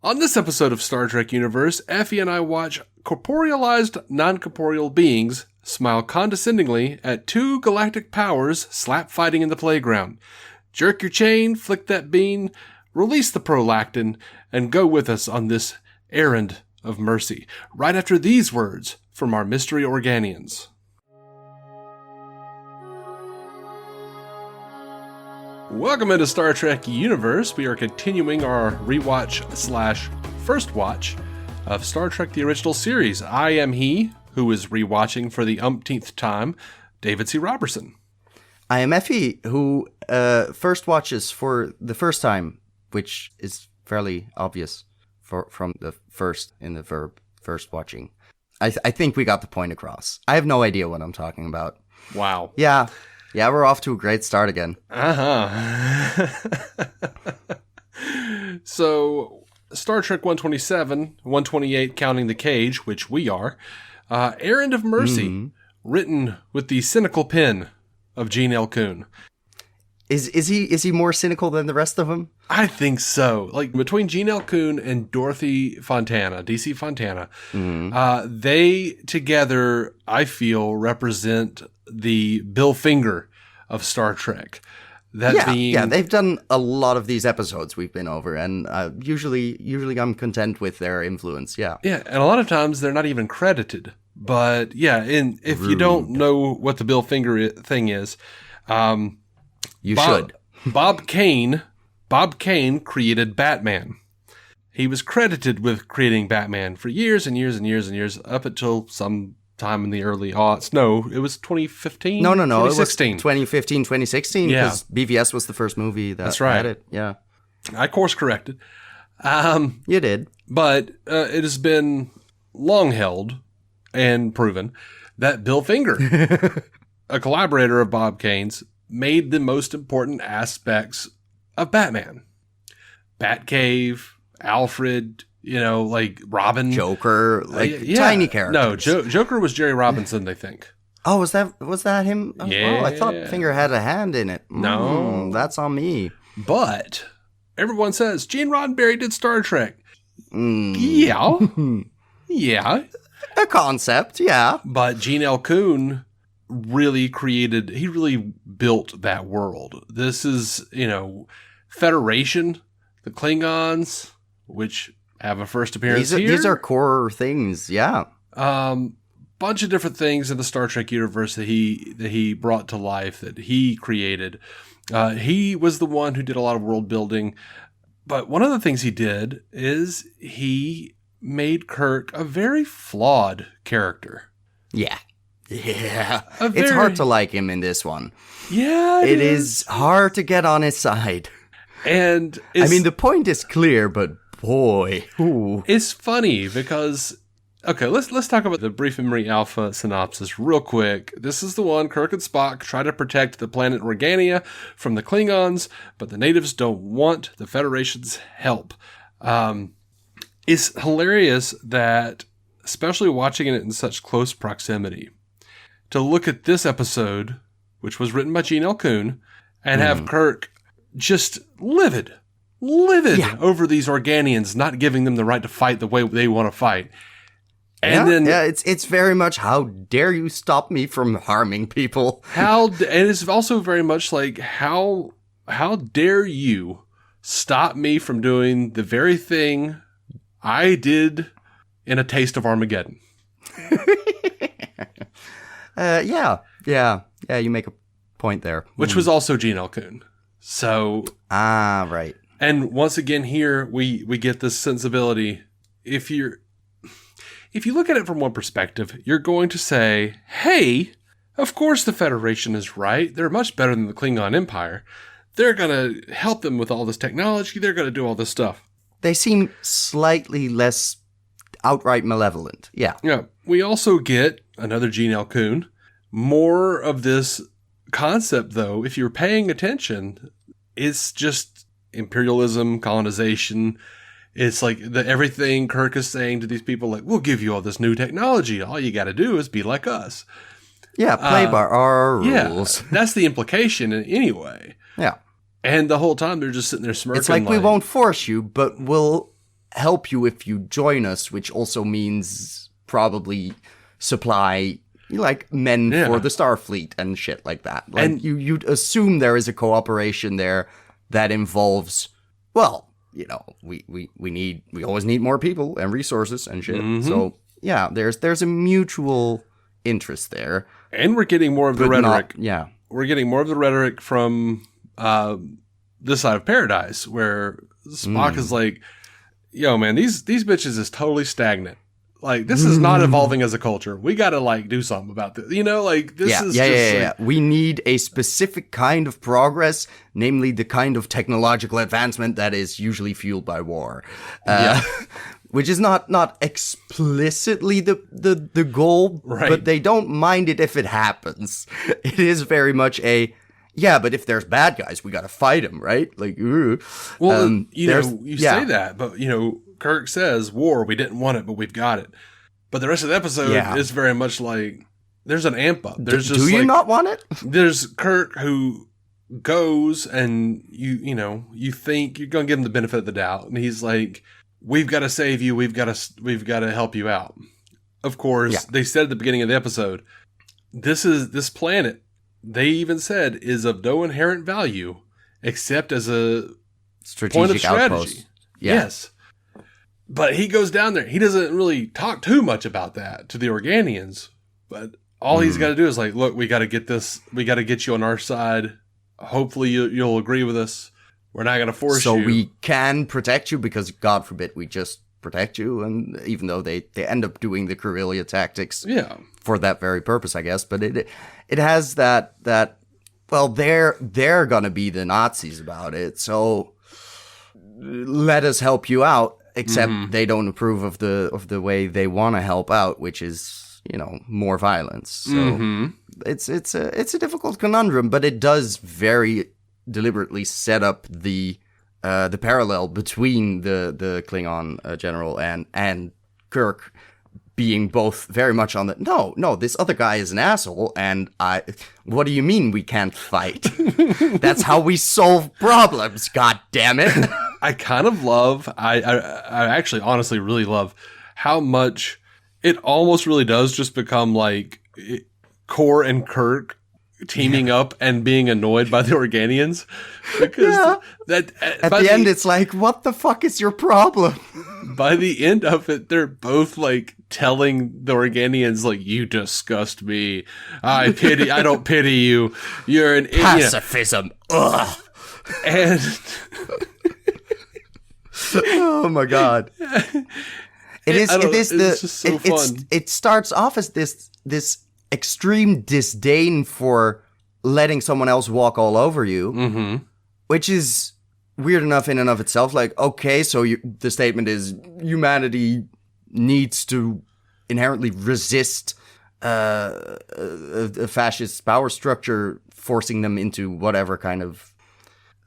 On this episode of Star Trek Universe, Effie and I watch corporealized, non-corporeal beings smile condescendingly at two galactic powers slap fighting in the playground. Jerk your chain, flick that bean, release the prolactin, and go with us on this errand of mercy, right after these words from our mystery Organians. Welcome into Star Trek Universe. We are continuing our rewatch/first watch of Star Trek the Original Series. I am he who is rewatching for the umpteenth time, David C. Roberson. I am Effie, who first watches for the first time, which is fairly obvious from the first in the verb first watching. I think we got the point across. I have no idea what I'm talking about. Wow. Yeah, we're off to a great start again. So, Star Trek 127, 128 counting the cage, which we are, Errand of Mercy, written with the cynical pen of Gene L. Kuhn. Is he more cynical than the rest of them? I think so. Like, between Gene L. Kuhn and Dorothy Fontana, DC Fontana, they together, I feel, represent the Bill Finger of Star Trek. They've done a lot of these episodes we've been over, and usually I'm content with their influence. Yeah, and a lot of times they're not even credited. But yeah, and if you don't know what the Bill Finger thing is, you should. Bob Kane created Batman. He was credited with creating Batman for years and years and years and years, up until some time in the early aughts. No, it was 2015? No, 2016. It was 2015, 2016, because BVS was the first movie that had it. Yeah. I course corrected. You did. But it has been long held and proven that Bill Finger, a collaborator of Bob Kane's, made the most important aspects of Batman. Batcave, Alfred, like Robin. Joker, tiny characters. No, Joker was Jerry Robinson, they think. Oh, was that him? Yeah. Oh, I thought Finger had a hand in it. No. That's on me. But everyone says, Gene Roddenberry did Star Trek. Yeah. Yeah. A concept, yeah. But Gene L. Kuhn really built that world. This is, Federation, the Klingons, which have a first appearance here. These are core things, yeah. Bunch of different things in the Star Trek universe that he brought to life, that he created. He was the one who did a lot of world building. But one of the things he did is he made Kirk a very flawed character. Yeah. It's hard to like him in this one. Yeah, it is hard to get on his side. And the point is clear, but boy, it's funny because, okay, let's talk about the Brief Memory Alpha synopsis real quick. This is the one: Kirk and Spock try to protect the planet Organia from the Klingons, but the natives don't want the Federation's help. It's hilarious that, especially watching it in such close proximity, to look at this episode, which was written by Gene L. Kuhn, and have Kirk just livid over these Organians not giving them the right to fight the way they want to fight. And it's very much, how dare you stop me from harming people? And it's also very much like, how dare you stop me from doing the very thing I did in A Taste of Armageddon. You make a point there. Which was also Gene L. Kuhn. So. Right. And once again here, we get this sensibility. If you look at it from one perspective, you're going to say, hey, of course the Federation is right. They're much better than the Klingon Empire. They're going to help them with all this technology. They're going to do all this stuff. They seem slightly less outright malevolent. Yeah. Yeah. We also get another Gene L. Kuhn. More of this concept, though, if you're paying attention, it's just imperialism, colonization. It's like everything Kirk is saying to these people, like, we'll give you all this new technology. All you got to do is be like us. Yeah, play by our rules. Yeah, that's the implication anyway. Yeah. And the whole time they're just sitting there smirking. It's like we won't force you, but we'll help you if you join us, which also means probably supply like men for the Starfleet and shit like that. Like, and you'd assume there is a cooperation there that involves, well, you know, we always need more people and resources and shit. Mm-hmm. So yeah, there's a mutual interest there, and we're getting more of the rhetoric. Yeah, we're getting more of the rhetoric from this side of Paradise, where Spock is like, "Yo, man, these bitches is totally stagnant. Like, this is not evolving as a culture. We got to, like, do something about this. You know, like, this is just... We need a specific kind of progress, namely the kind of technological advancement that is usually fueled by war. Which is not explicitly the goal, right, but they don't mind it if it happens. It is very much a... Yeah, but if there's bad guys, we got to fight them, right? Like, well, you know, you say that, but, you know, Kirk says, war, we didn't want it, but we've got it. But the rest of the episode is very much like, there's an amp up. There's just, do you not want it? There's Kirk who goes and you think you're going to give him the benefit of the doubt. And he's like, we've got to save you. We've got to help you out. Of course, they said at the beginning of the episode, this planet, they even said, is of no inherent value except as a strategic point of strategy. Outpost. Yeah. Yes. But he goes down there. He doesn't really talk too much about that to the Organians. But all he's got to do is like, look, we got to get this. We got to get you on our side. Hopefully you'll agree with us. We're not going to force you. So we can protect you because, God forbid, we just protect you. And even though they end up doing the Corellia tactics for that very purpose, I guess. But it has that well, they're going to be the Nazis about it. So let us help you out. Except they don't approve of the way they want to help out, which is, you know, more violence. So it's a difficult conundrum, but it does very deliberately set up the parallel between the Klingon general and Kirk being both very much on the no, this other guy is an asshole, and what do you mean we can't fight? That's how we solve problems, god damn it. I kind of love, I actually honestly really love how much it almost really does just become like Core and Kirk teaming up and being annoyed by the Organians. Because that at the end it's like, what the fuck is your problem? By the end of it, they're both like telling the Organians, like, you disgust me. I don't pity you. You're an pacifism. Ugh. And oh my god. It starts off as this extreme disdain for letting someone else walk all over you, which is weird enough in and of itself. Like, okay, so the statement is humanity needs to inherently resist a fascist power structure, forcing them into whatever kind of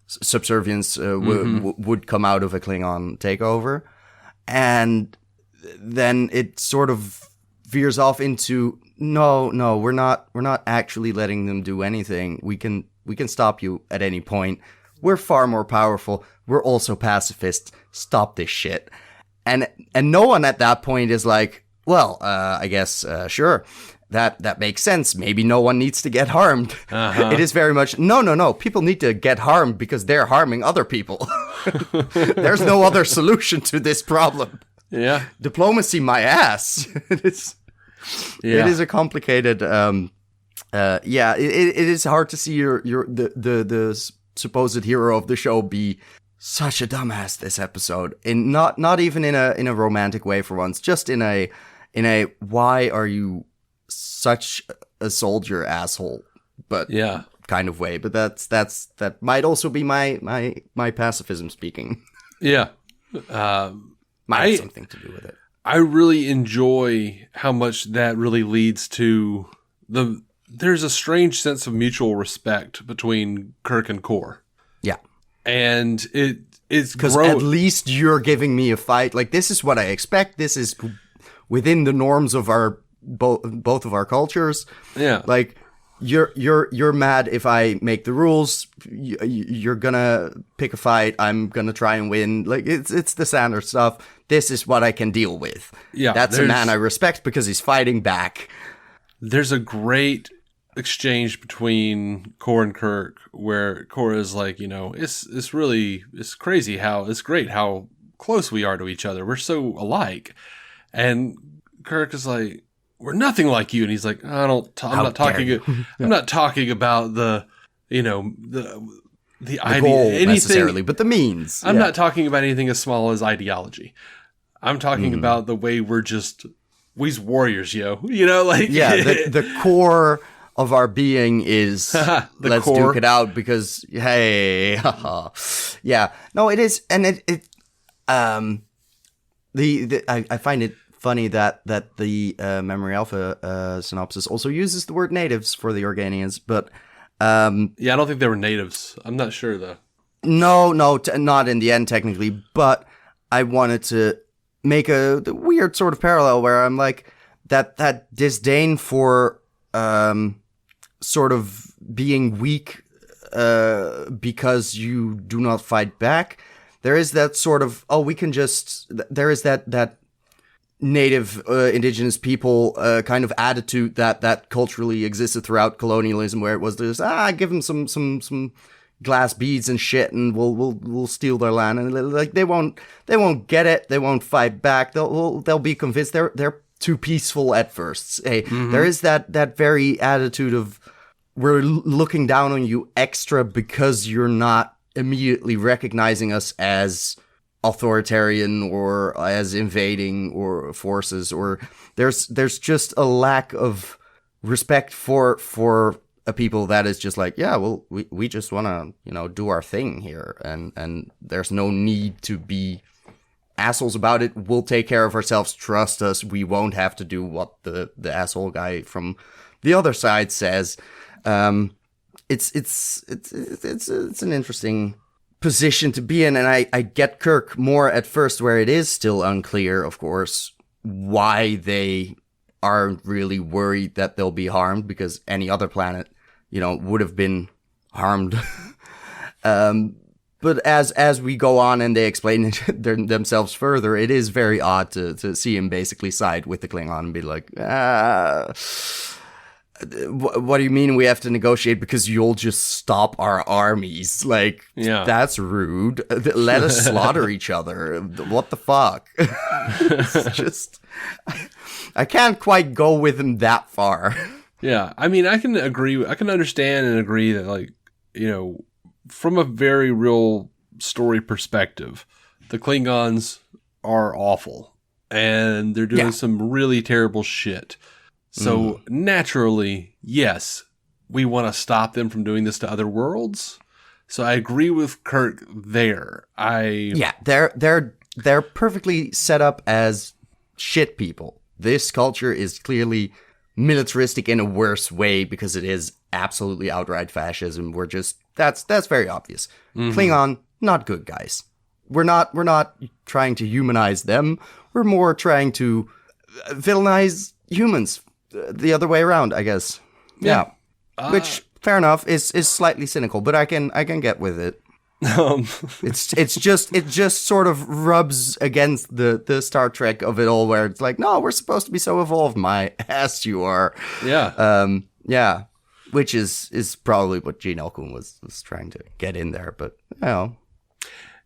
subservience would come out of a Klingon takeover. And then it sort of veers off into no, we're not actually letting them do anything. We can stop you at any point. We're far more powerful. We're also pacifists. Stop this shit. And no one at that point is like, well, I guess sure. That makes sense. Maybe no one needs to get harmed. It is very much, no. People need to get harmed because they're harming other people. There's no other solution to this problem. Yeah. Diplomacy, my ass. It is a complicated, it is hard to see the supposed hero of the show be such a dumbass this episode. And not even in a romantic way for once, just in a why are you such a soldier asshole, but kind of way. But that might also be my pacifism speaking. Yeah. Might have something to do with it. I really enjoy how much that really leads to there's a strange sense of mutual respect between Kirk and Core. Yeah. And it's because at least you're giving me a fight. Like, this is what I expect. This is within the norms of our both of our cultures. Yeah. Like, you're mad if I make the rules. You're gonna pick a fight. I'm gonna try and win. Like, it's the standard stuff. this is what I can deal with. Yeah, That's a man I respect because he's fighting back. There's a great exchange between Kor and Kirk where Kor is like, it's crazy it's great how close we are to each other. We're so alike. And Kirk is like, we're nothing like you. And he's like, I'm not talking about the idea, goal anything necessarily, but the means. I'm not talking about anything as small as ideology. I'm talking about the way we's warriors, yo. The core of our being is let's duke it out because hey, yeah. No, it is, and I find it funny that the Memory Alpha synopsis also uses the word natives for the Organians, but I don't think they were natives. I'm not sure though. No, not in the end technically, but I wanted to make the weird sort of parallel where I'm like that disdain for sort of being weak because you do not fight back. There is that sort of there is that native indigenous people kind of attitude that culturally existed throughout colonialism, where it was just give them some glass beads and shit and we'll steal their land, and like they won't get it, they won't fight back, they'll be convinced they're too peaceful at first. Hey, there is that very attitude of we're looking down on you extra because you're not immediately recognizing us as authoritarian or as invading or forces, or there's just a lack of respect for a people that is just like, we just want to do our thing here, and there's no need to be assholes about it. We'll take care of ourselves, trust us, we won't have to do what the asshole guy from the other side says. It's an interesting position to be in, and I get Kirk more at first, where it is still unclear, of course, why they aren't really worried that they'll be harmed, because any other planet, would have been harmed. But as we go on and they explain it themselves further, it is very odd to see him basically side with the Klingon and be like, what do you mean we have to negotiate because you'll just stop our armies? Like, that's rude. Let us slaughter each other. What the fuck? It's just, I can't quite go with him that far. Yeah, I mean, I can understand and agree that, like, from a very real story perspective, the Klingons are awful and they're doing some really terrible shit. So naturally, yes, we want to stop them from doing this to other worlds. So I agree with Kirk there. They're perfectly set up as shit people. This culture is clearly militaristic in a worse way because it is absolutely outright fascism. That's very obvious. Klingon, not good guys. We're not trying to humanize them. We're more trying to villainize humans. The other way around, I guess. Yeah. Which, fair enough, is slightly cynical, but I can get with it. It just sort of rubs against the Star Trek of it all, where it's like, no, we're supposed to be so evolved, my ass you are. Yeah. Which is probably what Gene Elkun was trying to get in there, but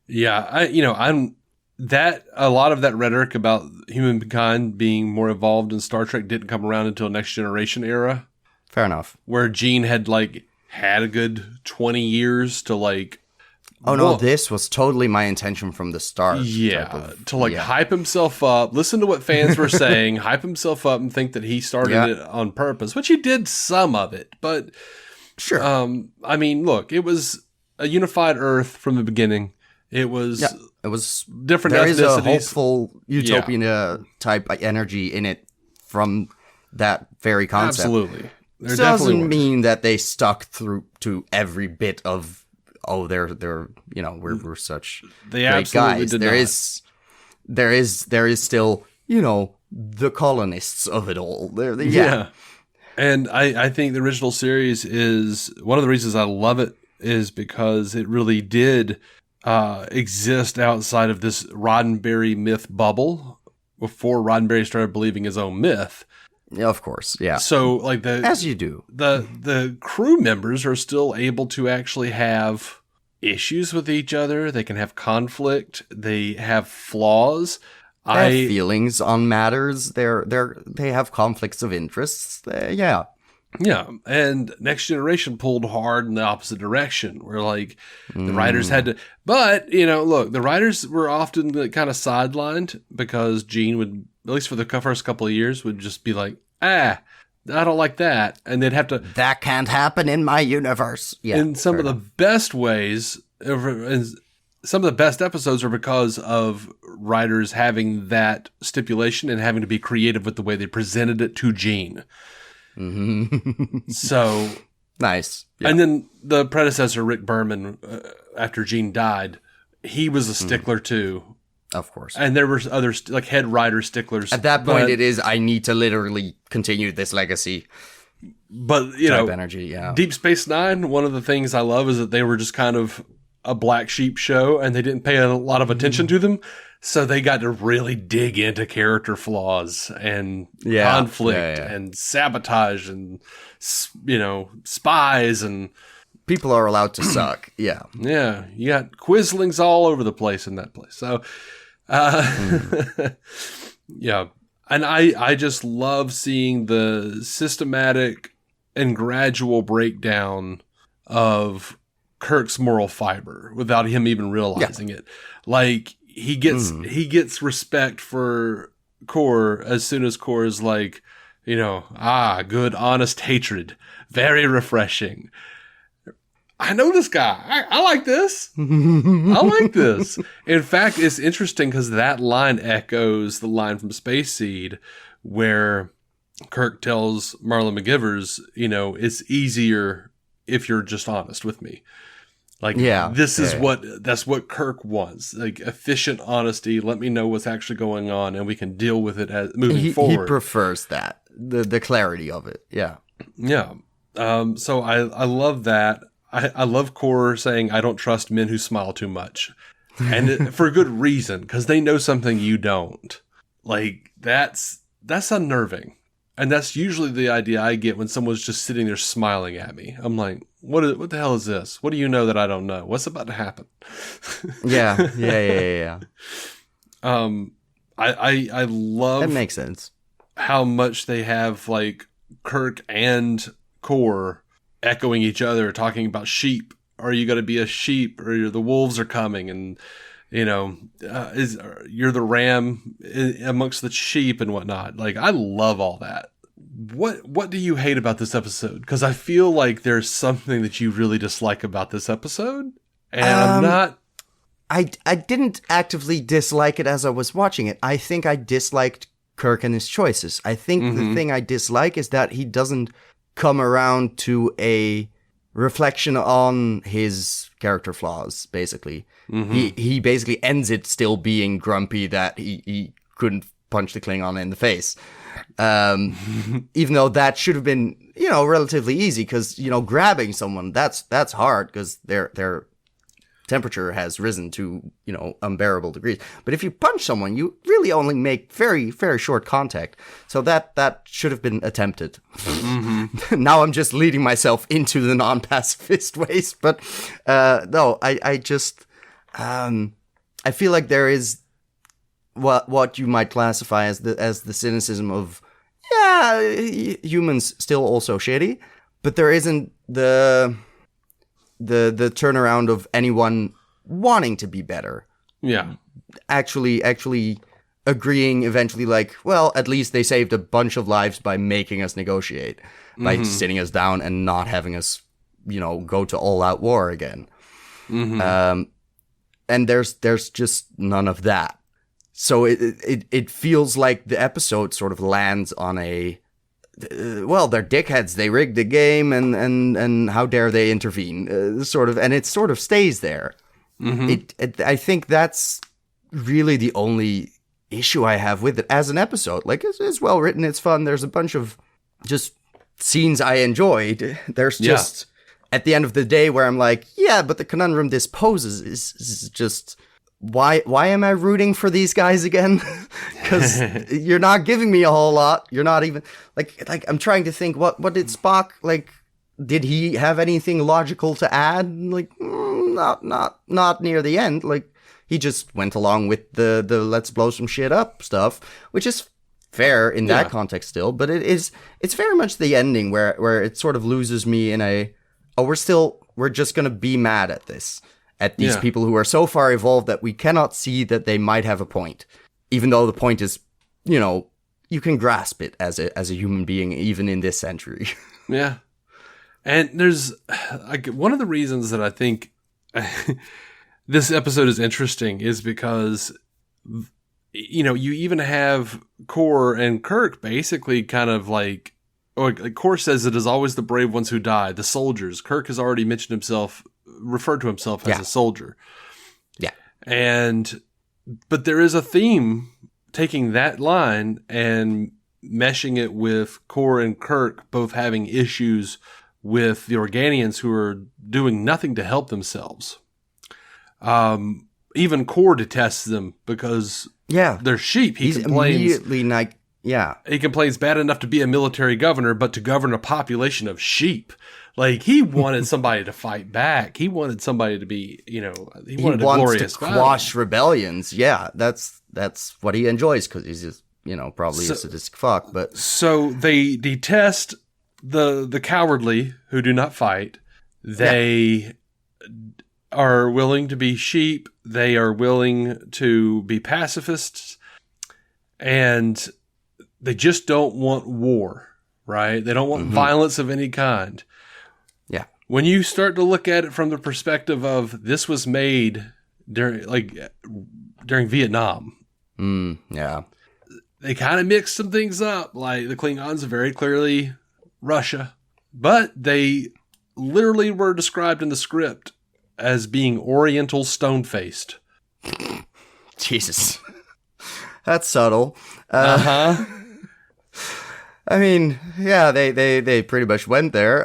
Yeah, I'm that a lot of that rhetoric about humankind being more evolved in Star Trek didn't come around until Next Generation era. Fair enough. Where Gene had had a good 20 years to no, this was totally my intention from the start. Yeah, hype himself up, listen to what fans were saying, hype himself up and think that he started it on purpose, which he did some of it, but sure. I mean, look, it was a unified Earth from the beginning. It was different there ethnicities. Is a hopeful utopia type energy in it from that very concept. Absolutely. It doesn't mean that they stuck through to every bit of we're such they great guys. There is still the colonists of it all. Yeah. And I think the original series is one of the reasons I love it is because it really did exist outside of this Roddenberry myth bubble before Roddenberry started believing his own myth. Yeah, of course, yeah. So, like as you do, the crew members are still able to actually have issues with each other. They can have conflict. They have flaws. They have feelings on matters. They have conflicts of interests. Yeah. Yeah, and Next Generation pulled hard in the opposite direction, where like the writers had to. But look, the writers were often kind of sidelined because Gene would, at least for the first couple of years, would just be like, I don't like that, and they'd have to. That can't happen in my universe. Yeah, in some of the best ways, and some of the best episodes are because of writers having that stipulation and having to be creative with the way they presented it to Gene. Mm-hmm. So nice. Yeah. And then the predecessor, Rick Berman, after Gene died, he was a stickler too. Of course. And there were other like head writer sticklers. At that point, it is, I need to literally continue this legacy. But, energy, yeah. Deep Space Nine, one of the things I love is that they were just kind of a black sheep show and they didn't pay a lot of attention to them. So they got to really dig into character flaws and conflict and sabotage and, spies and... People are allowed to suck, yeah. Yeah, you got Quislings all over the place in that place. So, yeah. And I just love seeing the systematic and gradual breakdown of Kirk's moral fiber without him even realizing it. Like, he gets respect for Kor as soon as Kor is like, good, honest hatred. Very refreshing. I know this guy. I like this. I like this. In fact, it's interesting because that line echoes the line from Space Seed where Kirk tells Marla McGivers, it's easier if you're just honest with me. Like, that's what Kirk wants. Like, efficient honesty. Let me know what's actually going on and we can deal with it as moving forward. He prefers that. The clarity of it. Yeah. Yeah. So I love that. I love Kor saying, I don't trust men who smile too much. And for good reason, because they know something you don't. Like, that's unnerving. And that's usually the idea I get when someone's just sitting there smiling at me. I'm like, what the hell is this? What do you know that I don't know? What's about to happen? Yeah. I love... That makes sense. How much they have, like, Kirk and Kor echoing each other, talking about sheep. Are you going to be a sheep, or the wolves are coming, and you're the ram amongst the sheep and whatnot. Like, I love all that. What do you hate about this episode? Because I feel like there's something that you really dislike about this episode, and I'm not. I didn't actively dislike it as I was watching it. I think I disliked Kirk and his choices. I think the thing I dislike is that he doesn't come around to a reflection on his character flaws, basically. He basically ends it still being grumpy that he couldn't punch the Klingon in the face. Even though that should have been, relatively easy, because, grabbing someone, that's hard, because their temperature has risen to, unbearable degrees. But if you punch someone, you really only make very, very short contact. So that should have been attempted. Now I'm just leading myself into the non-pacifist ways. But no, I just I feel like there is what you might classify as the cynicism of humans still also shitty, but there isn't the turnaround of anyone wanting to be better. Yeah. Actually agreeing eventually, like, well, at least they saved a bunch of lives by making us negotiate, by sitting us down and not having us, go to all-out war again. And there's just none of that. So it feels like the episode sort of lands on a, well, they're dickheads. They rigged the game, and how dare they intervene? Sort of, and it sort of stays there. I think that's really the only issue I have with it as an episode. Like, it's well written, it's fun. There's a bunch of just scenes I enjoyed. There's just at the end of the day, where I'm like, yeah, but the conundrum this poses is just, why am I rooting for these guys again? Because you're not giving me a whole lot. You're not even like I'm trying to think, what did Spock like? Did he have anything logical to add? Like, not near the end. Like, he just went along with the let's blow some shit up stuff, which is fair in that context still. But it's very much the ending where it sort of loses me in a, we're just gonna be mad at this, at these people who are so far evolved that we cannot see that they might have a point, even though the point is, you can grasp it as a human being even in this century. Yeah. And there's like one of the reasons that I think this episode is interesting is because, you even have Core and Kirk basically kind of like Core says it is always the brave ones who die, the soldiers. Kirk has already referred to himself as a soldier. Yeah. But there is a theme taking that line and meshing it with Core and Kirk both having issues with the Organians who are doing nothing to help themselves. Even Core detests them because they're sheep. He complains immediately like, he complains bad enough to be a military governor, but to govern a population of sheep. Like, he wanted somebody to fight back. He wanted somebody to be, he wanted a glorious to quash rebellions. Yeah, that's what he enjoys because he's just, probably a sadistic fuck. But so they detest the cowardly who do not fight. They are willing to be sheep. They are willing to be pacifists, and they just don't want war, right? They don't want violence of any kind. Yeah. When you start to look at it from the perspective of this was made during Vietnam. Yeah. They kind of mixed some things up. Like, the Klingons are very clearly Russia, but they literally were described in the script as being Oriental stone-faced. Jesus. That's subtle. Uh-huh. I mean, yeah, they pretty much went there.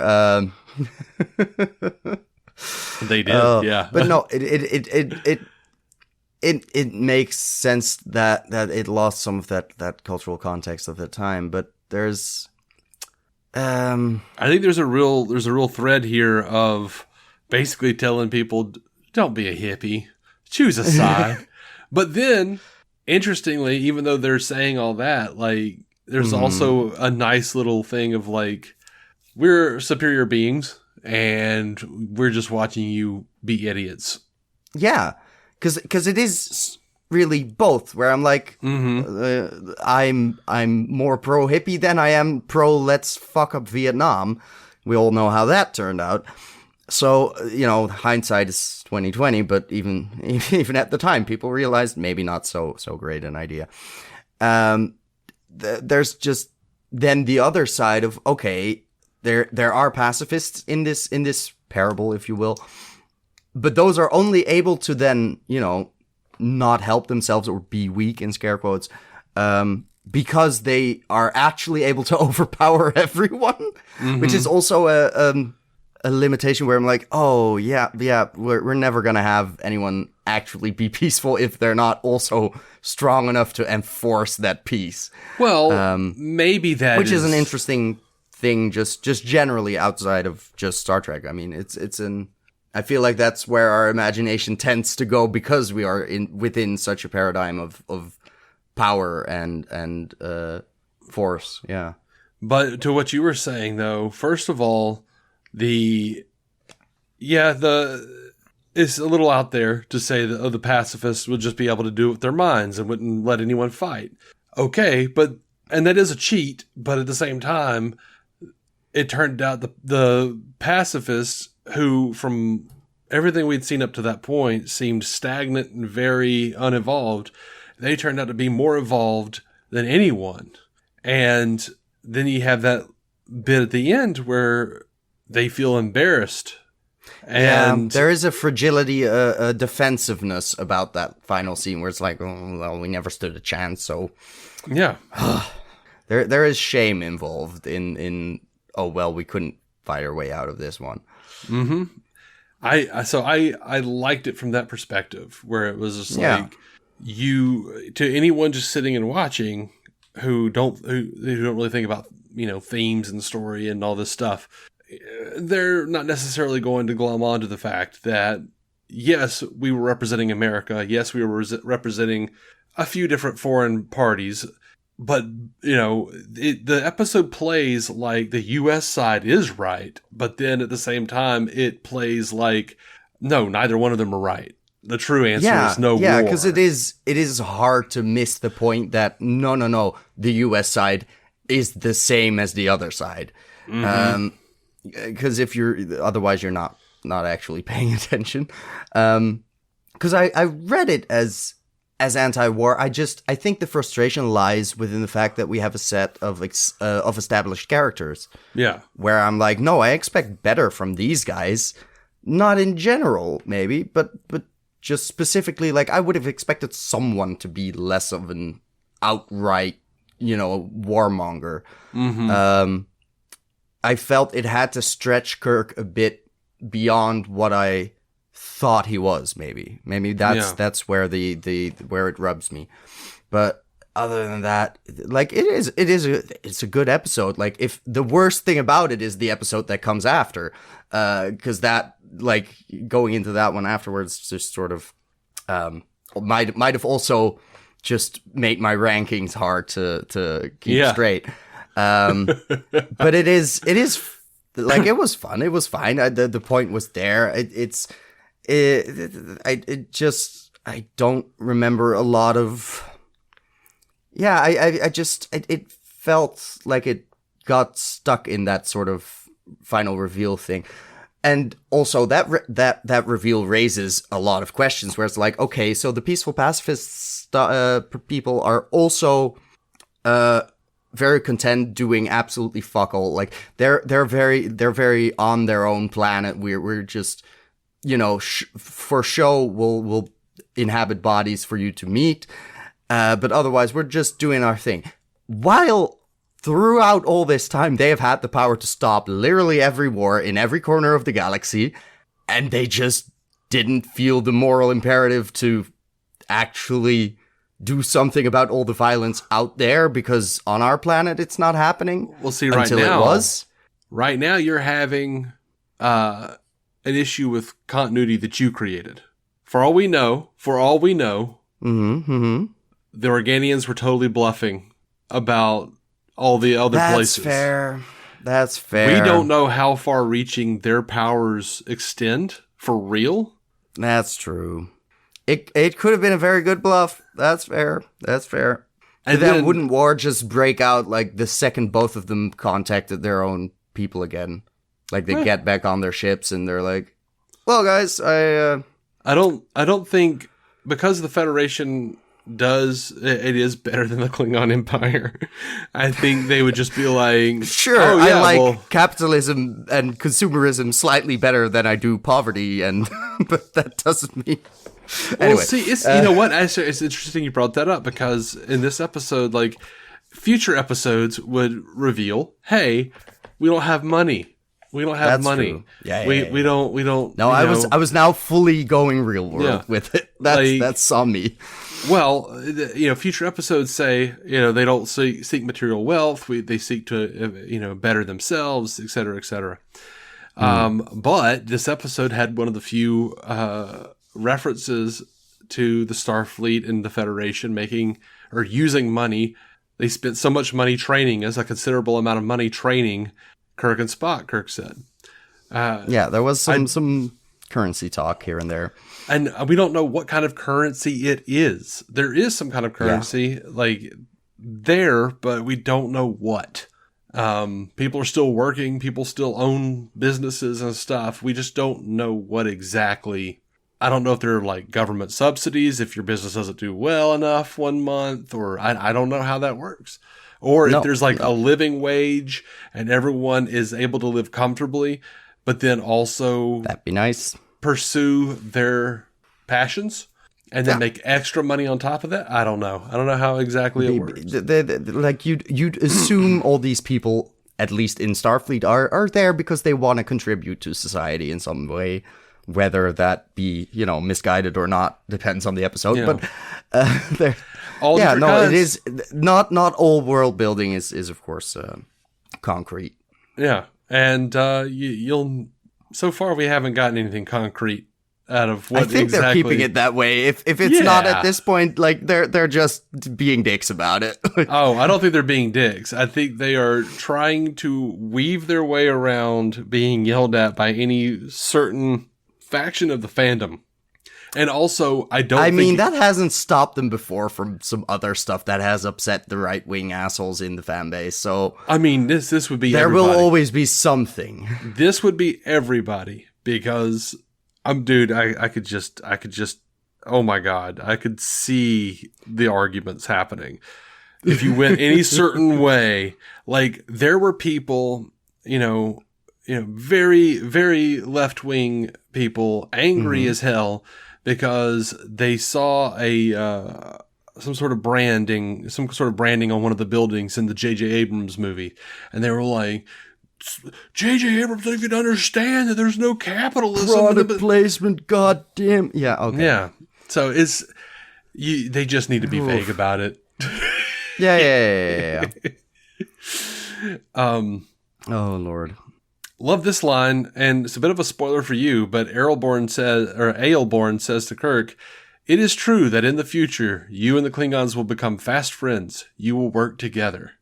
They did, yeah. But no, it makes sense that it lost some of that cultural context of the time. But there's, I think there's a real thread here of basically telling people, don't be a hippie, choose a side. But then, interestingly, even though they're saying all that, like, there's also a nice little thing of like, we're superior beings and we're just watching you be idiots. Yeah, because it is really both. Where I'm like, I'm more pro hippie than I am pro let's fuck up Vietnam. We all know how that turned out. So, hindsight is 2020, but even at the time, people realized maybe not so great an idea. There's just then the other side of, okay, there are pacifists in this parable, if you will, but those are only able to then, not help themselves or be weak in scare quotes, because they are actually able to overpower everyone, which is also a limitation where I'm like, oh yeah, we're never gonna have anyone actually be peaceful if they're not also strong enough to enforce that peace. Well, maybe that which is an interesting thing, just generally outside of just Star Trek. I mean, I feel like that's where our imagination tends to go because we are within such a paradigm of power and force. Yeah. But to what you were saying, though, first of all, it's a little out there to say that the pacifists would just be able to do it with their minds and wouldn't let anyone fight. Okay, and that is a cheat, but at the same time, it turned out the pacifists, who from everything we'd seen up to that point seemed stagnant and very unevolved, they turned out to be more evolved than anyone. And then you have that bit at the end where they feel embarrassed. And there is a fragility, a defensive-ness about that final scene where it's like, oh, well, we never stood a chance, so... Yeah. There is shame involved in oh, well, we couldn't fight our way out of this one. Mm-hmm. I liked it from that perspective, where it was just Yeah. like, you, to anyone just sitting and watching who don't really think about, themes and story and all this stuff, they're not necessarily going to glom onto the fact that, yes, we were representing America. Yes, we were representing a few different foreign parties. But, the episode plays like the U.S. side is right. But then at the same time, it plays like, no, neither one of them are right. The true answer is no war. Yeah, because it is hard to miss the point that no, the U.S. side is the same as the other side. Because otherwise you're not actually paying attention. Because I read it as anti-war. I think the frustration lies within the fact that we have a set of established characters. Yeah. Where I'm like, no, I expect better from these guys. Not in general, maybe, but just specifically, like, I would have expected someone to be less of an outright, warmonger. I felt it had to stretch Kirk a bit beyond what I thought he was. Maybe that's where where it rubs me. But other than that, like, it's a good episode. Like, if the worst thing about it is the episode that comes after, because that, like, going into that one afterwards just sort of might have also just made my rankings hard to keep straight. But it is like, it was fun. It was fine. The point was there. I don't remember a lot of. Yeah, it felt like it got stuck in that sort of final reveal thing. And also that reveal raises a lot of questions, where it's like, okay, so the peaceful pacifist people are also very content doing absolutely fuck all. Like, they're very on their own planet. We're just, for show we'll inhabit bodies for you to meet, but otherwise we're just doing our thing. While throughout all this time, they have had the power to stop literally every war in every corner of the galaxy, and they just didn't feel the moral imperative to actually do something about all the violence out there, because on our planet it's not happening. We'll see. Until it was. Right now, you're having an issue with continuity that you created. For all we know, the Organians were totally bluffing about all the other places. That's fair. We don't know how far-reaching their powers extend for real. That's true. It could have been a very good bluff. That's fair. And then wouldn't war just break out like the second both of them contacted their own people again? Like, they get back on their ships and they're like, "Well, guys, I don't think, because the Federation it is better than the Klingon Empire. I think they would just be like, sure, oh, yeah, I like capitalism and consumerism slightly better than I do poverty, and but that doesn't mean. Anyway, well, see, it's you know what? It's interesting you brought that up, because in this episode, like, future episodes would reveal, hey, we don't have money. We don't have money. True. Yeah, we don't. No, I was now fully going real world with it. That's on me. Well, future episodes say, they don't seek material wealth. They seek to, better themselves, et cetera, et cetera. But this episode had one of the few references to the Starfleet and the Federation using money. They spent so much money training, as a considerable amount of money training Kirk and Spock, Kirk said. There was some currency talk here and there. And we don't know what kind of currency it is. There is some kind of currency there, but we don't know what. People are still working. People still own businesses and stuff. We just don't know what exactly. I don't know if they're like government subsidies, if your business doesn't do well enough one month, or I don't know how that works. Or if there's a living wage and everyone is able to live comfortably, but then also that'd be nice. Pursue their passions and then make extra money on top of that. I don't know how exactly it works. Like, you'd assume all these people at least in Starfleet, are there because they want to contribute to society in some way, whether that be, misguided or not, depends on the episode. Yeah. But All different kinds. it is not all world building is of course concrete. Yeah, and you'll. So far, we haven't gotten anything concrete out of what I think exactly. they're keeping it that way. If it's not at this point, like they're just being dicks about it. Oh, I don't think they're being dicks. I think they are trying to weave their way around being yelled at by any certain faction of the fandom. And also, I mean, that hasn't stopped them before from some other stuff that has upset the right-wing assholes in the fan base. So, I mean, this would be there everybody. will always be something. This would be everybody because dude, I could just, oh my God, I could see the arguments happening. If you went any certain way, like there were people, very, very left-wing people angry as hell because they saw some sort of branding on one of the buildings in the J.J. Abrams movie. And they were like, J.J. Abrams doesn't even understand that there's no capitalism. Product placement, goddamn. Yeah, okay. Yeah. So they just need to be vague about it. Yeah. Oh, Lord. Love this line, and it's a bit of a spoiler for you, but Aelborn says to Kirk, "It is true that in the future, you and the Klingons will become fast friends. You will work together."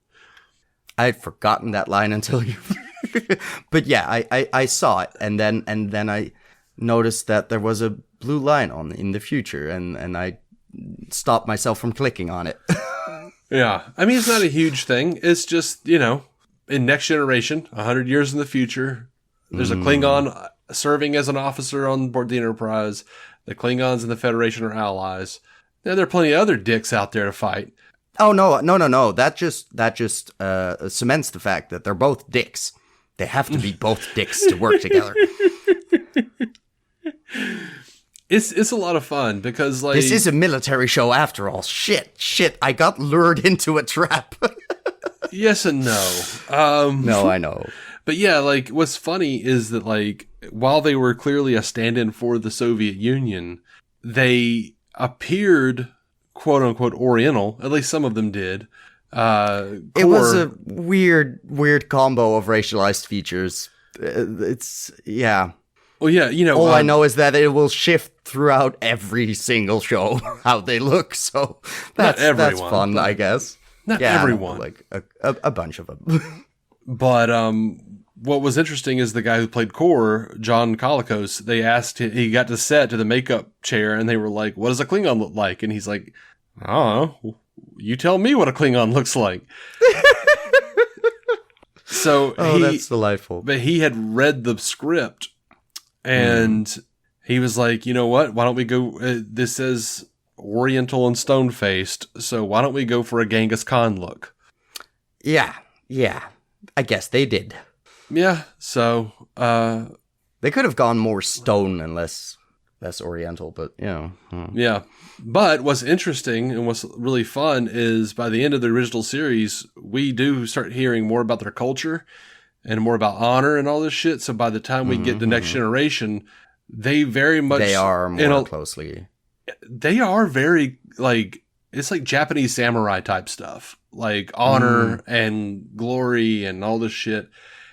I had forgotten that line until you... But yeah, I saw it, and then I noticed that there was a blue line in the future, and I stopped myself from clicking on it. Yeah. I mean, it's not a huge thing. It's just, in Next Generation, 100 years in the future, there's a Klingon serving as an officer on board the Enterprise. The Klingons and the Federation are allies. Now, there are plenty of other dicks out there to fight. Oh, no. That just cements the fact that they're both dicks. They have to be both dicks to work together. It's a lot of fun because, like... This is a military show after all. Shit, I got lured into a trap. Yes and no. No, I know. But yeah, like, what's funny is that, like, while they were clearly a stand-in for the Soviet Union, they appeared, quote-unquote, Oriental. At least some of them did. It was a weird combo of racialized features. Yeah. Well, yeah, all I know is that it will shift throughout every single show how they look. So that's fun, I guess. Not everyone, like a bunch of them. But what was interesting is the guy who played Kor, John Colicos. They asked him, he got to set to the makeup chair, and they were like, "What does a Klingon look like?" And he's like, "I don't know. You tell me what a Klingon looks like." So that's delightful. But he had read the script, and he was like, "You know what? Why don't we go? This says Oriental and stone-faced, so why don't we go for a Genghis Khan look?" Yeah. I guess they did. Yeah. So they could have gone more stone and less Oriental, but Yeah. But what's interesting and what's really fun is by the end of the original series, we do start hearing more about their culture and more about honor and all this shit. So by the time we get to Next Generation, they very much... They are more closely... They are very, like... It's like Japanese samurai type stuff. Like honor and glory and all this shit.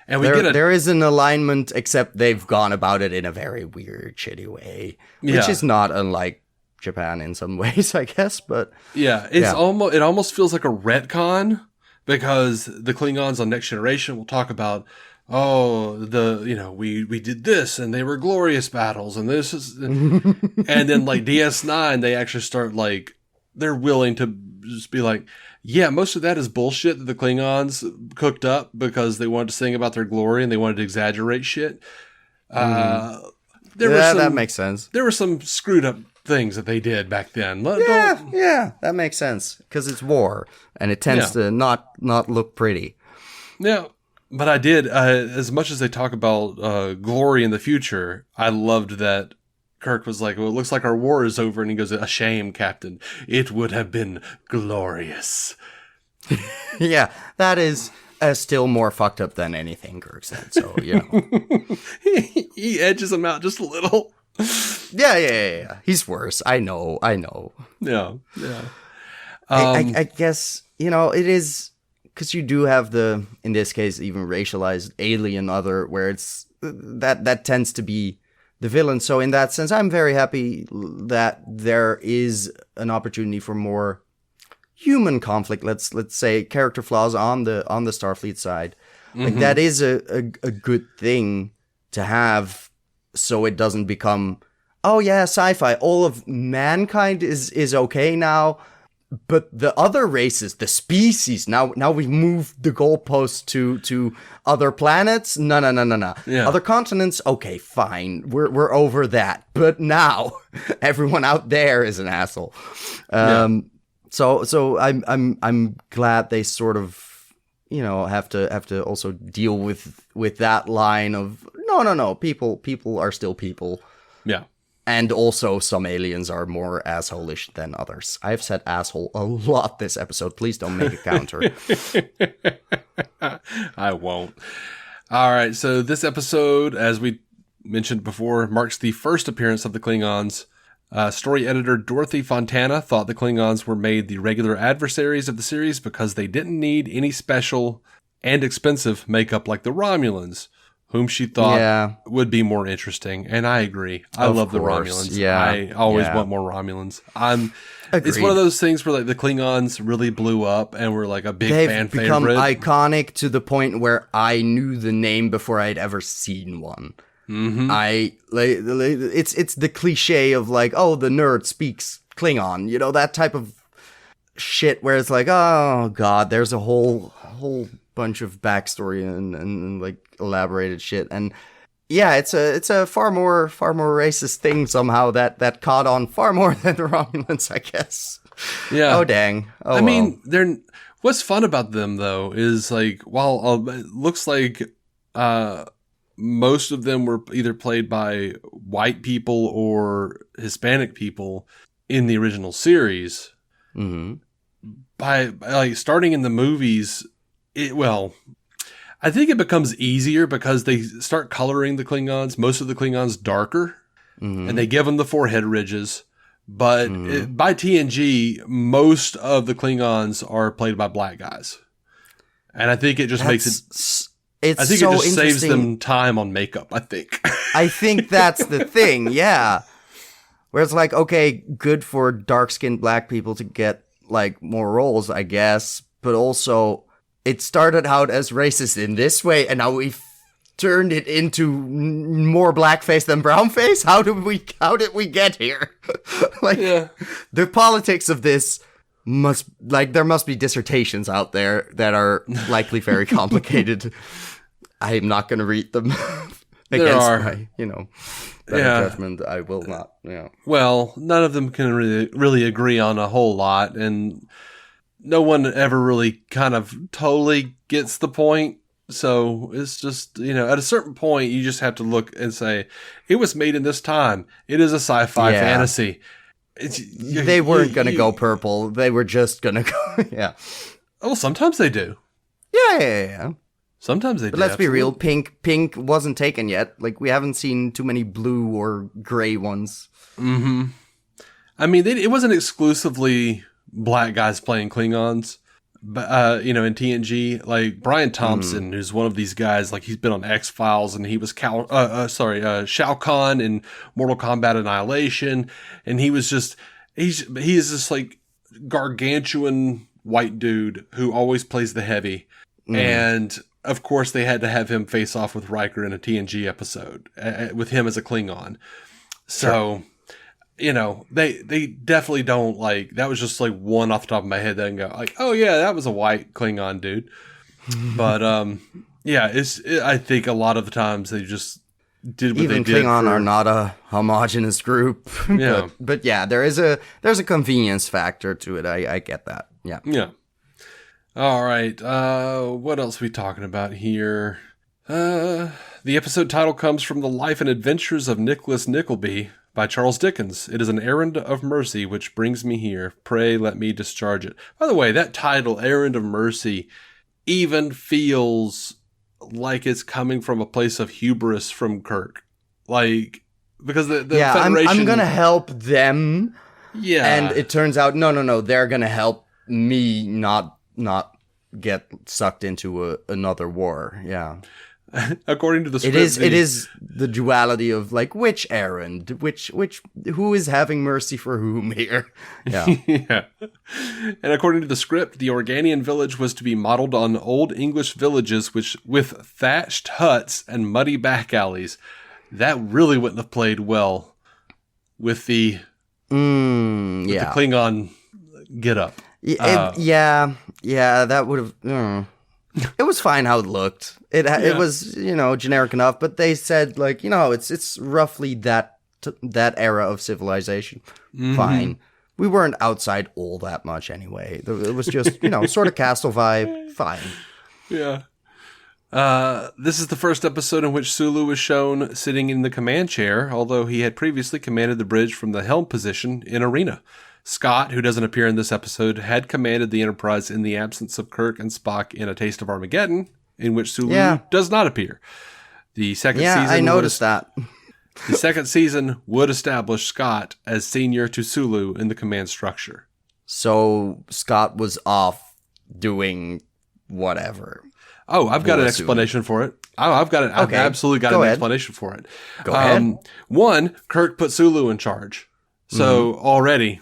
And there is an alignment, except they've gone about it in a very weird, shitty way. Which is not unlike Japan in some ways, I guess, but... Yeah, it almost feels like a retcon, because the Klingons on Next Generation will talk about, we did this, and they were glorious battles, and this is... and then, like, DS9, they actually start, like, they're willing to just be like, yeah, most of that is bullshit that the Klingons cooked up because they wanted to sing about their glory and they wanted to exaggerate shit. That makes sense. There were some screwed up things that they did back then. Yeah, that makes sense because it's war and it tends to not look pretty. Yeah, but I did, as much as they talk about glory in the future, I loved that Kirk was like, well, it looks like our war is over. And he goes, "A shame, Captain. It would have been glorious." Yeah, that is still more fucked up than anything Kirk said. So, he edges them out just a little. Yeah. He's worse. I know. Yeah. I guess, it is, because you do have in this case, even racialized alien other, where it's, that tends to be the villain. So in that sense, I'm very happy that there is an opportunity for more human conflict. Let's say character flaws on the Starfleet side. Like that is a good thing to have, so it doesn't become, oh yeah, sci-fi. All of mankind is okay now, but the other races, the species, now we've moved the goalposts to other planets. No. Yeah. Other continents, okay, fine. We're over that. But now everyone out there is an asshole. So I'm glad they sort of, have to also deal with that line of no, people are still people. Yeah. And also, some aliens are more asshole-ish than others. I've said asshole a lot this episode. Please don't make a counter. I won't. All right, so this episode, as we mentioned before, marks the first appearance of the Klingons. Story editor Dorothy Fontana thought the Klingons were made the regular adversaries of the series because they didn't need any special and expensive makeup like the Romulans, whom she thought would be more interesting. And I agree. I love the Romulans. Yeah. I always want more Romulans. Agreed. It's one of those things where like the Klingons really blew up and were like a big fan favorite. They've become iconic to the point where I knew the name before I'd ever seen one. Mm-hmm. It's the cliche of like, oh, the nerd speaks Klingon, that type of shit where it's like, oh god, there's a whole bunch of backstory and like elaborated shit, and yeah, it's a far more racist thing somehow that caught on far more than the Romulans, I guess. Yeah. Oh dang. Oh, I mean, what's fun about them though is like, while it looks like most of them were either played by white people or Hispanic people in the original series. Mm-hmm. By like starting in the movies, I think it becomes easier because they start coloring the Klingons, most of the Klingons darker, and they give them the forehead ridges. But by TNG, most of the Klingons are played by black guys. And I think it just makes it... I think it just saves them time on makeup, I think. I think that's the thing, yeah. Where it's like, okay, good for dark-skinned black people to get, like, more roles, I guess. But also, it started out as racist in this way, and now we've turned it into more blackface than brownface? How did we get here? The politics of this there must be dissertations out there that are likely very complicated. I'm not going to read them against my, better judgment. I will not. Yeah. Well, none of them can really agree on a whole lot, and no one ever really kind of totally gets the point. So it's just, at a certain point, you just have to look and say, it was made in this time. It is a sci-fi fantasy. They weren't going to go purple. They were just going to go, yeah. Well, sometimes they do. Yeah. Sometimes they do. But let's be real, pink wasn't taken yet. Like, we haven't seen too many blue or gray ones. Mm-hmm. I mean, it wasn't exclusively black guys playing Klingons. But, in TNG, like, Brian Thompson, who's one of these guys, like, he's been on X-Files, and he was Shao Kahn in Mortal Kombat Annihilation, and he is this, like, gargantuan white dude who always plays the heavy, and, of course, they had to have him face off with Riker in a TNG episode, with him as a Klingon. So... Sure. They definitely don't like, that was just like one off the top of my head that I can go like, oh yeah, that was a white Klingon dude. But, I think a lot of the times they just did what even they did. Klingon are not a homogenous group. Yeah. but yeah, there's a convenience factor to it. I get that. Yeah. Yeah. All right. What else are we talking about here? The episode title comes from The Life and Adventures of Nicholas Nickleby by Charles Dickens. It is an errand of mercy which brings me here. Pray let me discharge it. By the way, that title, Errand of Mercy, even feels like it's coming from a place of hubris from Kirk. Like, because the Federation... I'm going to help them. Yeah. And it turns out, no, they're going to help me not get sucked into another war. Yeah. According to the script, it is the duality of like which errand, who is having mercy for whom here. Yeah. Yeah. And according to the script, the Organian village was to be modeled on old English villages with thatched huts and muddy back alleys. That really wouldn't have played well with the the Klingon get up. That would have. It was fine how it looked. It was, generic enough, but they said like, it's roughly that era of civilization. Mm-hmm. Fine. We weren't outside all that much anyway. It was just, sort of castle vibe. Fine. Yeah. This is the first episode in which Sulu was shown sitting in the command chair, although he had previously commanded the bridge from the helm position in Arena. Scott, who doesn't appear in this episode, had commanded the Enterprise in the absence of Kirk and Spock in A Taste of Armageddon, in which Sulu does not appear. The second season I noticed that. The second season would establish Scott as senior to Sulu in the command structure. So Scott was off doing whatever. Oh, I've got an explanation for it. I've absolutely got an explanation for it. Go ahead. One, Kirk put Sulu in charge. So already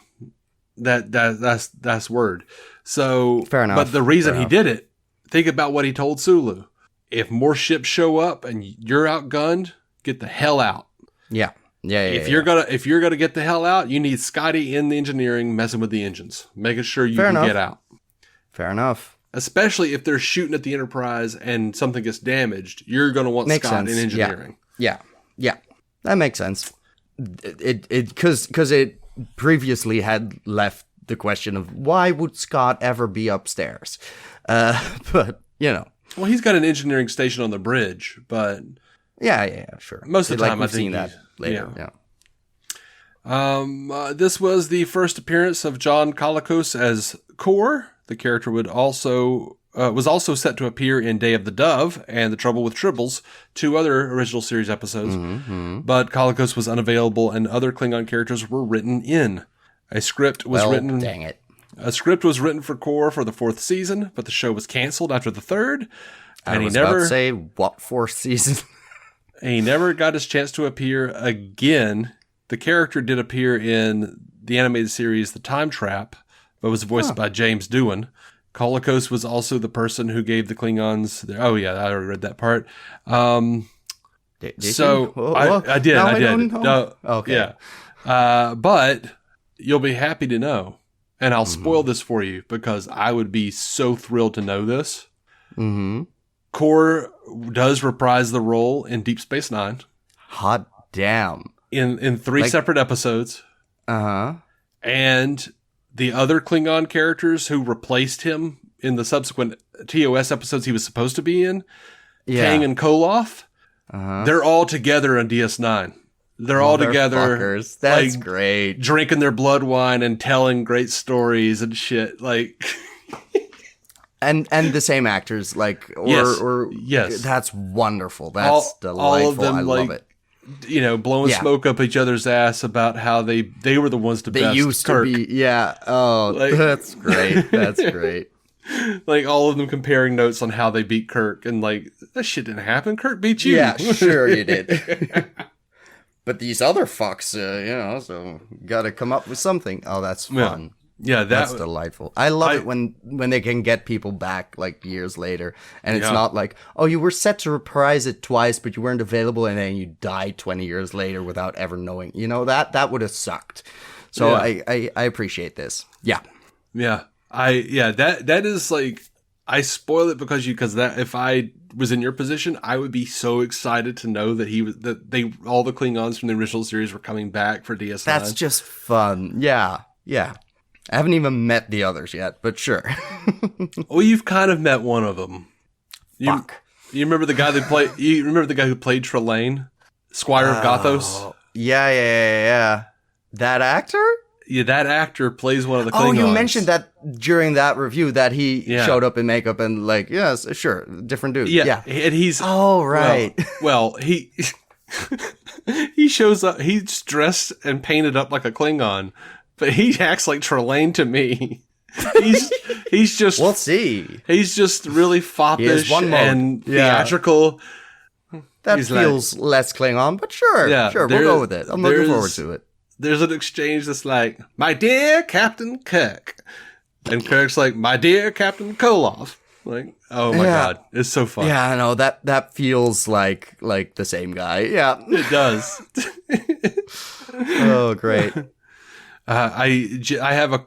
that's word. So fair enough. But the reason he did it, think about what he told Sulu. If more ships show up and you're outgunned, get the hell out. Yeah. If you're gonna get the hell out, you need Scotty in the engineering messing with the engines, making sure you can get out. Fair enough. Especially if they're shooting at the Enterprise and something gets damaged, you're going to want Scott in engineering. Yeah. That makes sense. Because it previously had left the question of why would Scott ever be upstairs? But, Well, he's got an engineering station on the bridge, but... Yeah, sure. Most of the time, I've seen that later. Yeah. This was the first appearance of John Colicos as Kor. The character was also set to appear in Day of the Dove and The Trouble with Tribbles, two other original series episodes. Mm-hmm. But Colicos was unavailable and other Klingon characters were written in. A script was written. Dang it. A script was written for Kor for the 4th season, but the show was canceled after the 3rd. I was about to say, what 4th season? And he never got his chance to appear again. The character did appear in the animated series The Time Trap, but was voiced by James Doohan. Colicos was also the person who gave the Klingons I already read that part. Did so you? I did. I did. No, okay. Yeah. But you'll be happy to know, and I'll spoil this for you because I would be so thrilled to know this. Mm-hmm. Kor does reprise the role in Deep Space Nine. Hot damn. In 3 separate episodes. Uh-huh. And the other Klingon characters who replaced him in the subsequent TOS episodes he was supposed to be in, Kang and Koloth, they're all together on DS9. They're all together. That's great. Drinking their blood wine and telling great stories and shit. Like... And the same actors, yes. That's wonderful. That's delightful. All of them, I love it. Blowing smoke up each other's ass about how they were the ones to best Kirk. They used to be, yeah. Oh, that's great. That's great. Like all of them comparing notes on how they beat Kirk, and like that shit didn't happen. Kirk beat you. Yeah, sure you did. But these other fucks, so got to come up with something. Oh, that's fun. Yeah, that's delightful. I love it when they can get people back like years later, and it's not like, oh, you were set to reprise it twice, but you weren't available, and then you died 20 years later without ever knowing. That would have sucked. So I appreciate this. Yeah, that is like, I spoil it because if I was in your position, I would be so excited to know that all the Klingons from the original series were coming back for DS9. That's just fun. Yeah. I haven't even met the others yet, but sure. Well, you've kind of met one of them. Fuck. You remember the guy who played Trelane, Squire of Gothos? Yeah. That actor? Yeah, that actor plays one of the Klingons. Oh, you mentioned that during that review that he showed up in makeup and like, yes, sure, different dude. Yeah. And he's... Oh, right. Well, he... he shows up, he's dressed and painted up like a Klingon, but he acts like Trelane to me. He's just... We'll see. He's just really foppish and theatrical. That feels less Klingon, but sure, we'll go with it. I'm looking forward to it. There's an exchange that's like, my dear Captain Kirk. And Kirk's like, my dear Captain Koloff. Like, oh my God, it's so fun. Yeah, I know, that feels like the same guy. Yeah. It does. Oh, great. I have a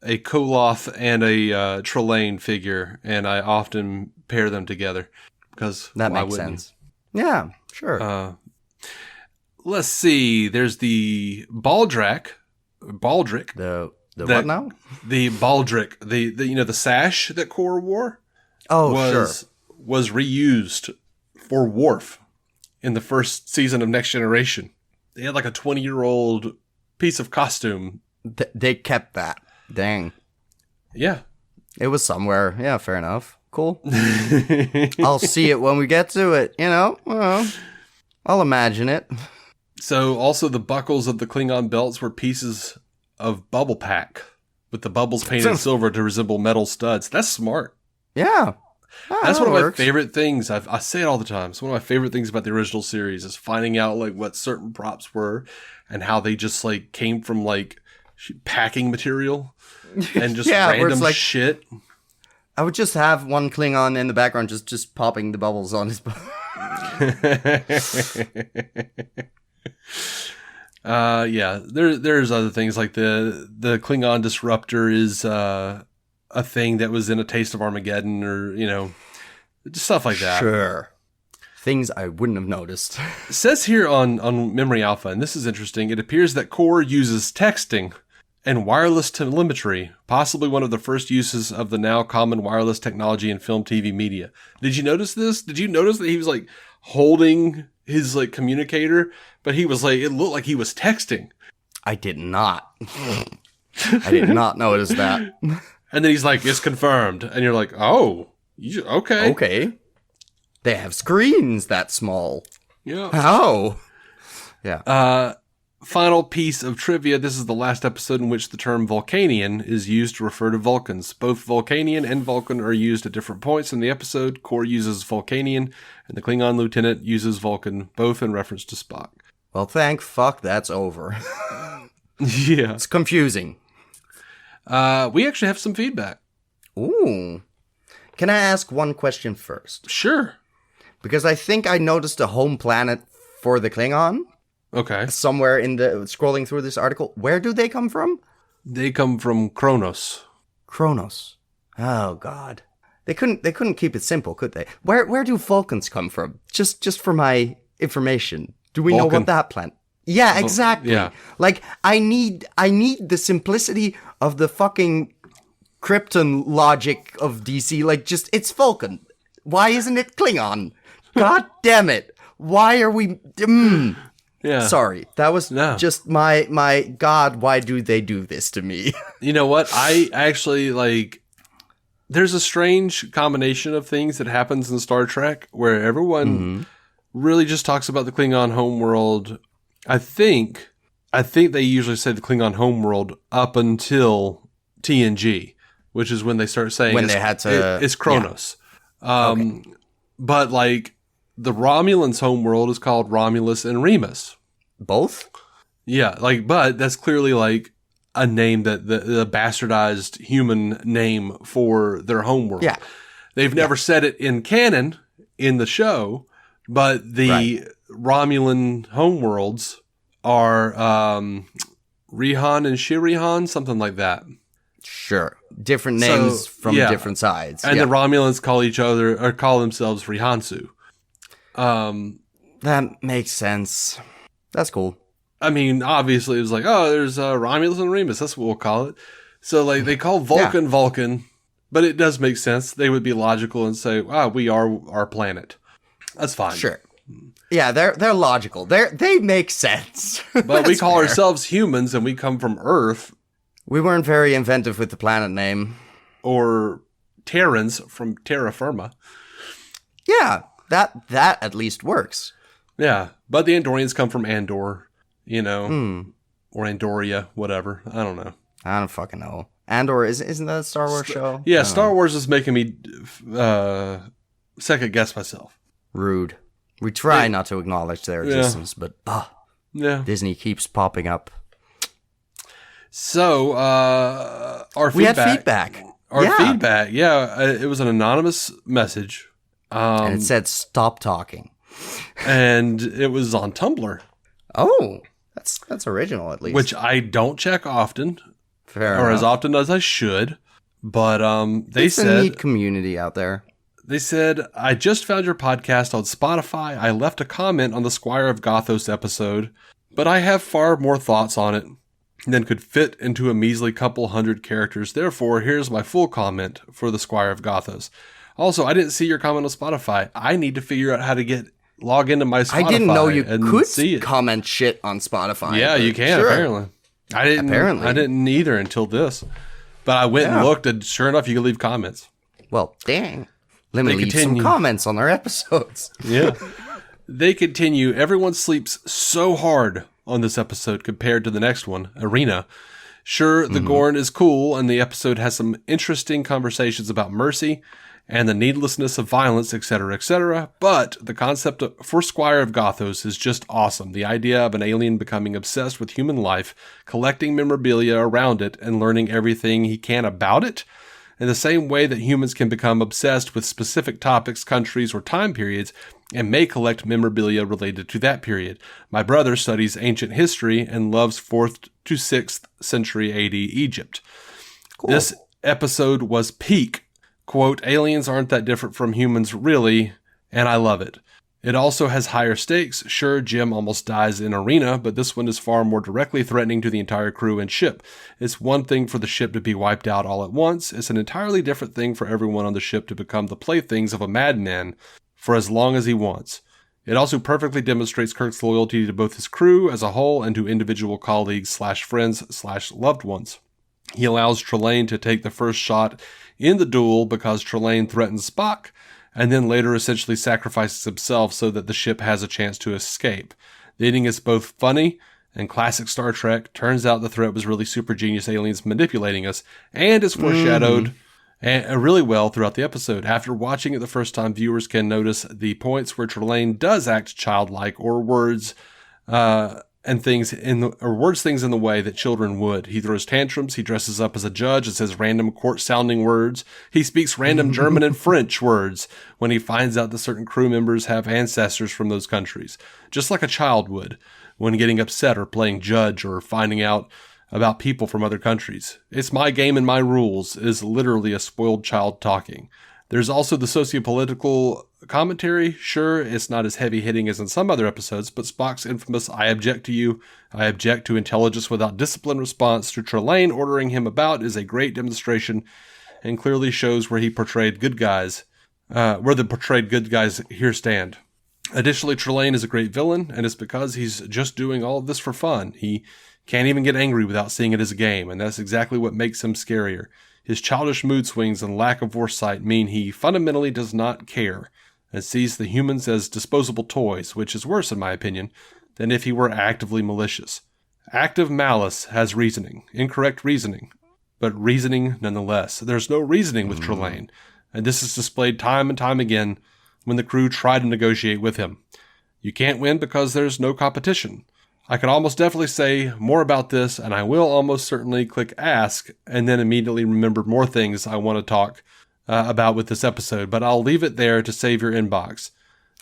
Koloff and a Trelane figure, and I often pair them together because that makes sense. Yeah, sure. Let's see. There's the Baldric. The what now? The Baldric. The sash that Kor wore. Oh, was reused for Worf in the first season of Next Generation. They had like a 20-year-old piece of costume. They kept that. Dang. Yeah. It was somewhere. Yeah, fair enough. Cool. I'll see it when we get to it, Well, I'll imagine it. So also the buckles of the Klingon belts were pieces of bubble pack with the bubbles painted silver to resemble metal studs. That's smart. Yeah. That's one of my favorite things. I say it all the time. It's one of my favorite things about the original series is finding out like what certain props were and how they just like came from like packing material and just random shit. I would just have one Klingon in the background just popping the bubbles on his butt. There's other things like the Klingon disruptor is a thing that was in A Taste of Armageddon or just stuff like that. Sure. Things I wouldn't have noticed. It says here on Memory Alpha, and this is interesting, it appears that Kor uses texting and wireless telemetry, possibly one of the first uses of the now common wireless technology in film, TV, media. Did you notice this? Did you notice that he was like holding his like communicator, but he was like, it looked like he was texting. I did not. I did not notice that. And then he's like, it's confirmed. And you're like, oh, okay. Okay. They have screens that small. Yeah. How? Yeah. Final piece of trivia. This is the last episode in which the term Vulcanian is used to refer to Vulcans. Both Vulcanian and Vulcan are used at different points in the episode. Kor uses Vulcanian, and the Klingon lieutenant uses Vulcan, both in reference to Spock. Well, thank fuck that's over. Yeah. It's confusing. We actually have some feedback. Ooh. Can I ask one question first? Sure. Because I think I noticed a home planet for the Klingon. Okay. Somewhere in the scrolling through this article. Where do they come from? They come from Kronos. Kronos. Oh God. They couldn't keep it simple, could they? Where do Vulcans come from? Just for my information. Do we know what that planet? Yeah, exactly. Yeah. Like I need the simplicity of the fucking Krypton logic of DC. Like just it's Vulcan. Why isn't it Klingon? God damn it. Why are we Yeah. Sorry. That was just my God, why do they do this to me? You know what? I actually there's a strange combination of things that happens in Star Trek where everyone really just talks about the Klingon homeworld. I think they usually say the Klingon homeworld up until TNG, which is when they start saying it's Kronos. Yeah. Okay. But like the Romulans' homeworld is called Romulus and Remus. Both? Yeah, but that's clearly like a name that the bastardized human name for their homeworld. Yeah. They've never said it in canon in the show, but the Romulan homeworlds are Rihan and Shirihan, something like that. Sure. Different names from different sides. And the Romulans call themselves Rihansu. That makes sense. That's cool. I mean, obviously it was like, oh, there's Romulus and Remus. That's what we'll call it. So like they call Vulcan Vulcan, but it does make sense. They would be logical and say, we are our planet. That's fine. Sure. Yeah, they're logical. They make sense. But we call ourselves humans and we come from Earth. We weren't very inventive with the planet name. Or Terrans from terra firma. Yeah, that at least works. Yeah, but the Andorians come from Andor, or Andoria, whatever. I don't know. I don't fucking know. Andor, isn't that a Star Wars show? Yeah, Star Wars is making me second guess myself. Rude. We try not to acknowledge their existence, but Disney keeps popping up. So, we had feedback. Feedback, it was an anonymous message. And it said, "Stop talking." And it was on Tumblr. Oh, that's original, at least. Which I don't check often. Fair or enough. as often as I should. But they it's said... a neat community out there. They said, I just found your podcast on Spotify. I left a comment on the Squire of Gothos episode, but I have far more thoughts on it than could fit into a measly couple hundred characters. Therefore, here's my full comment for the Squire of Gothos. Also, I didn't see your comment on Spotify. I need to figure out how to log into my Spotify. I didn't know you could see it. Comment shit on Spotify. Yeah, you can, apparently. I didn't either until this. But I went and looked, and sure enough, you can leave comments. Well, dang. Let me leave some comments on our episodes. Yeah. They continue, everyone sleeps so hard on this episode compared to the next one, Arena. Sure, the Gorn is cool, and the episode has some interesting conversations about mercy and the needlessness of violence, etc., but the concept for Squire of Gothos is just awesome. The idea of an alien becoming obsessed with human life, collecting memorabilia around it, and learning everything he can about it, in the same way that humans can become obsessed with specific topics, countries, or time periods, and may collect memorabilia related to that period. My brother studies ancient history and loves 4th to 6th century AD Egypt. Cool. This episode was peak. Quote, aliens aren't that different from humans, really, and I love it. It also has higher stakes. Sure, Jim almost dies in Arena, but this one is far more directly threatening to the entire crew and ship. It's one thing for the ship to be wiped out all at once. It's an entirely different thing for everyone on the ship to become the playthings of a madman for as long as he wants. It also perfectly demonstrates Kirk's loyalty to both his crew as a whole and to individual colleagues / friends / loved ones. He allows Trelane to take the first shot in the duel because Trelane threatens Spock, and then later essentially sacrifices himself so that the ship has a chance to escape. The ending is both funny and classic Star Trek. Turns out the threat was really super genius aliens manipulating us, and is foreshadowed really well throughout the episode. After watching it the first time, viewers can notice the points where Trelane does act childlike or words things in the way that children would. He throws tantrums, he dresses up as a judge and says random court-sounding words. He speaks random German and French words when he finds out that certain crew members have ancestors from those countries, just like a child would when getting upset or playing judge or finding out about people from other countries. It's my game and my rules is literally a spoiled child talking. There's also the sociopolitical commentary. Sure, it's not as heavy-hitting as in some other episodes, but Spock's infamous "I object to you, I object to intelligence without discipline" response to Trelane ordering him about is a great demonstration and clearly shows where the portrayed good guys here stand. Additionally, Trelane is a great villain, and it's because he's just doing all of this for fun. He can't even get angry without seeing it as a game, and that's exactly what makes him scarier. His childish mood swings and lack of foresight mean he fundamentally does not care and sees the humans as disposable toys, which is worse, in my opinion, than if he were actively malicious. Active malice has reasoning, incorrect reasoning, but reasoning nonetheless. There's no reasoning with Trelane, and this is displayed time and time again when the crew try to negotiate with him. You can't win because there's no competition. I could almost definitely say more about this, and I will almost certainly click ask and then immediately remember more things I want to talk about with this episode, but I'll leave it there to save your inbox.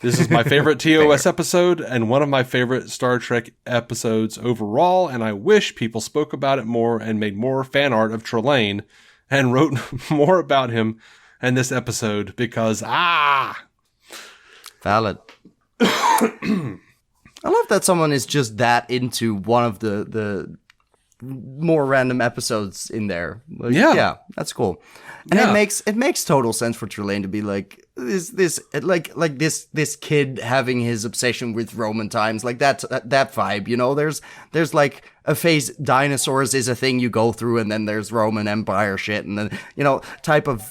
This is my favorite TOS episode and one of my favorite Star Trek episodes overall, and I wish people spoke about it more and made more fan art of Trelane and wrote more about him in this episode because, Valid. I love that someone is just that into one of the more random episodes in there. Yeah, that's cool. And Yeah. it makes total sense for Trelane to be like this kid having his obsession with Roman times, like that vibe, you know. There's like a phase dinosaurs is a thing you go through, and then there's Roman Empire shit, and then, you know, type of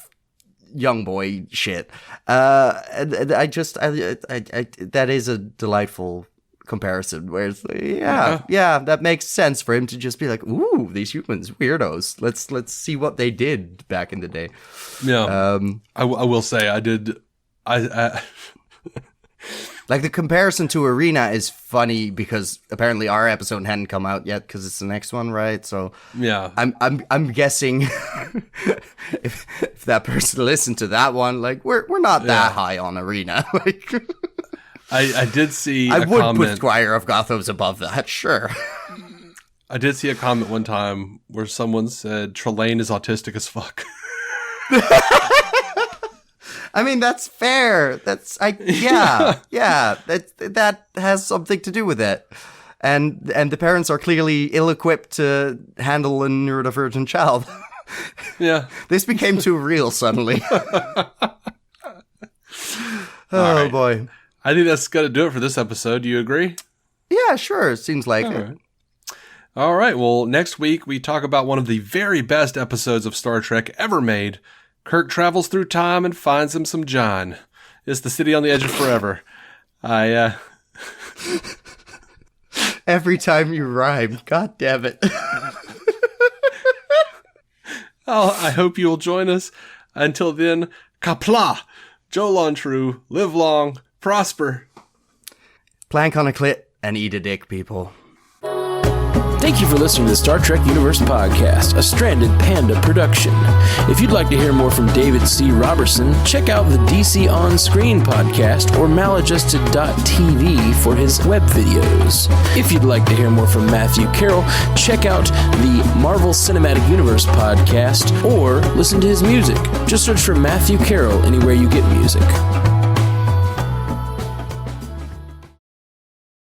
young boy shit. And I that is a delightful comparison where it's like, yeah, that makes sense for him to just be like, ooh, these humans, weirdos. Let's see what they did back in the day. Yeah. I will say I like the comparison to Arena is funny because apparently our episode hadn't come out yet because it's the next one, right? So yeah, I'm guessing if that person listened to that one, like we're not that high on Arena. Like, I did see I a would comment. put Squire of Gothos above that, sure. I did see a comment one time where someone said Trelane is autistic as fuck. I mean, that's fair. That has something to do with it. And the parents are clearly ill-equipped to handle a neurodivergent child. Yeah. This became too real suddenly. Right. Boy. I think that's going to do it for this episode. Do you agree? Yeah, sure. Seems like it. Right. All right. Well, next week we talk about one of the very best episodes of Star Trek ever made. Kirk travels through time and finds him some John. It's the city on the edge of forever. Every time you rhyme. God damn it. I hope you will join us. Until then, Qapla', Joe Lontrue, live long, prosper. Plank on a clit and eat a dick, people. Thank you for listening to the Star Trek Universe Podcast, a Stranded Panda production. If you'd like to hear more from David C. Roberson, check out the DC On Screen podcast or maladjusted.tv for his web videos. If you'd like to hear more from Matthew Carroll, check out the Marvel Cinematic Universe podcast or listen to his music. Just search for Matthew Carroll anywhere you get music.